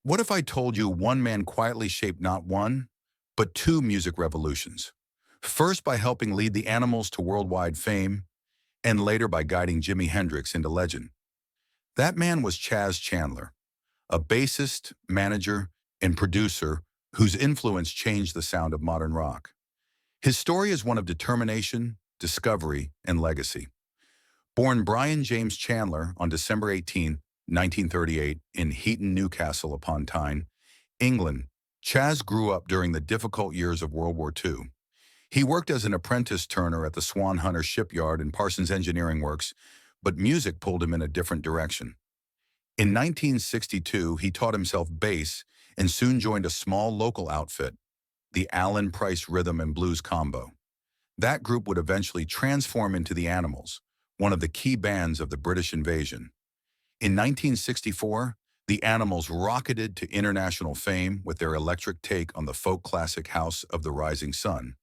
What if I told you one man quietly shaped not one, but two music revolutions? First by helping lead the Animals to worldwide fame, and later by guiding Jimi Hendrix into legend. That man was Chas Chandler, a bassist, manager, and producer whose influence changed the sound of modern rock. His story is one of determination, discovery, and legacy. Born Brian James Chandler on December 18, 1938, in Heaton, Newcastle upon Tyne, England, Chas grew up during the difficult years of World War II. He worked as an apprentice turner at the Swan Hunter shipyard and Parsons Engineering Works, but music pulled him in a different direction. In 1962, he taught himself bass and soon joined a small local outfit, the Alan Price Rhythm and Blues Combo. That group would eventually transform into the Animals, one of the key bands of the British invasion. In 1964, the Animals rocketed to international fame with their electric take on the folk classic House of the Rising Sun.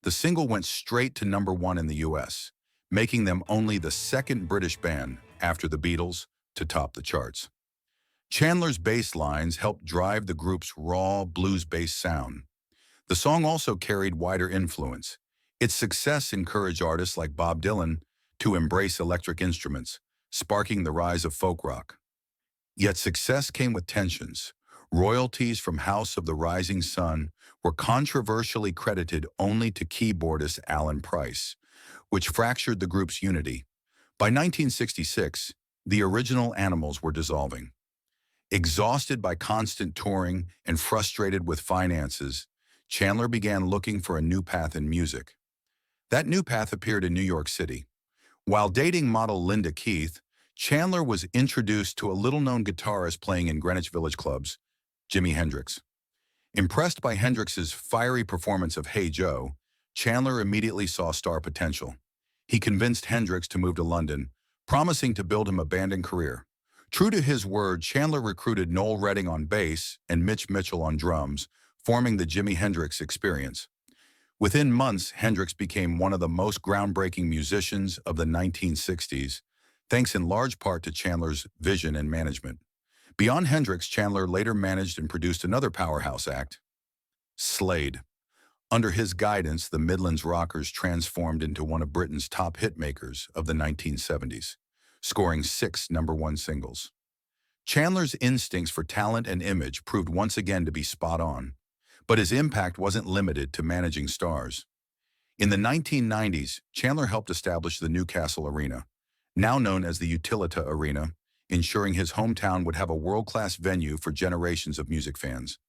The single went straight to #1 in the US, making them only the second British band, after the Beatles, to top the charts. Chandler's bass lines helped drive the group's raw, blues-based sound. The song also carried wider influence. Its success encouraged artists like Bob Dylan to embrace electric instruments, sparking the rise of folk rock. Yet success came with tensions. Royalties from House of the Rising Sun were controversially credited only to keyboardist Alan Price, which fractured the group's unity. By 1966, the original Animals were dissolving. Exhausted by constant touring and frustrated with finances, Chandler began looking for a new path in music. That new path appeared in New York City. While dating model Linda Keith, Chandler was introduced to a little-known guitarist playing in Greenwich Village clubs, Jimi Hendrix. Impressed by Hendrix's fiery performance of Hey Joe, Chandler immediately saw star potential. He convinced Hendrix to move to London, promising to build him a band and career. True to his word, Chandler recruited Noel Redding on bass and Mitch Mitchell on drums, forming the Jimi Hendrix Experience. Within months, Hendrix became one of the most groundbreaking musicians of the 1960s, thanks in large part to Chandler's vision and management. Beyond Hendrix, Chandler later managed and produced another powerhouse act, Slade. Under his guidance, the Midlands Rockers transformed into one of Britain's top hitmakers of the 1970s, scoring 6 #1 singles. Chandler's instincts for talent and image proved once again to be spot on, but his impact wasn't limited to managing stars. In the 1990s, Chandler helped establish the Newcastle Arena, now known as the Utilita Arena, ensuring his hometown would have a world-class venue for generations of music fans.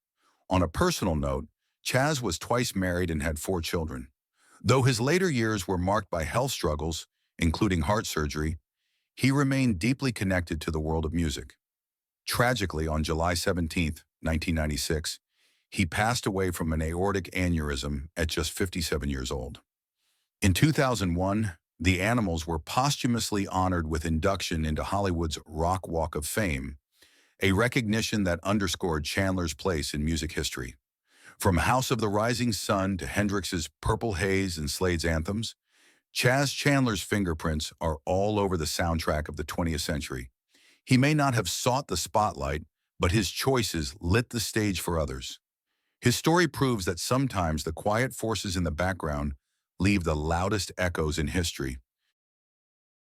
On a personal note, Chas was twice married and had 4 children. Though his later years were marked by health struggles, including heart surgery, he remained deeply connected to the world of music. Tragically, on July 17, 1996, he passed away from an aortic aneurysm at just 57 years old. In 2001, the Animals were posthumously honored with induction into Hollywood's Rock Walk of Fame, a recognition that underscored Chandler's place in music history. From House of the Rising Sun to Hendrix's Purple Haze and Slade's anthems, Chas Chandler's fingerprints are all over the soundtrack of the 20th century. He may not have sought the spotlight, but his choices lit the stage for others. His story proves that sometimes the quiet forces in the background leave the loudest echoes in history.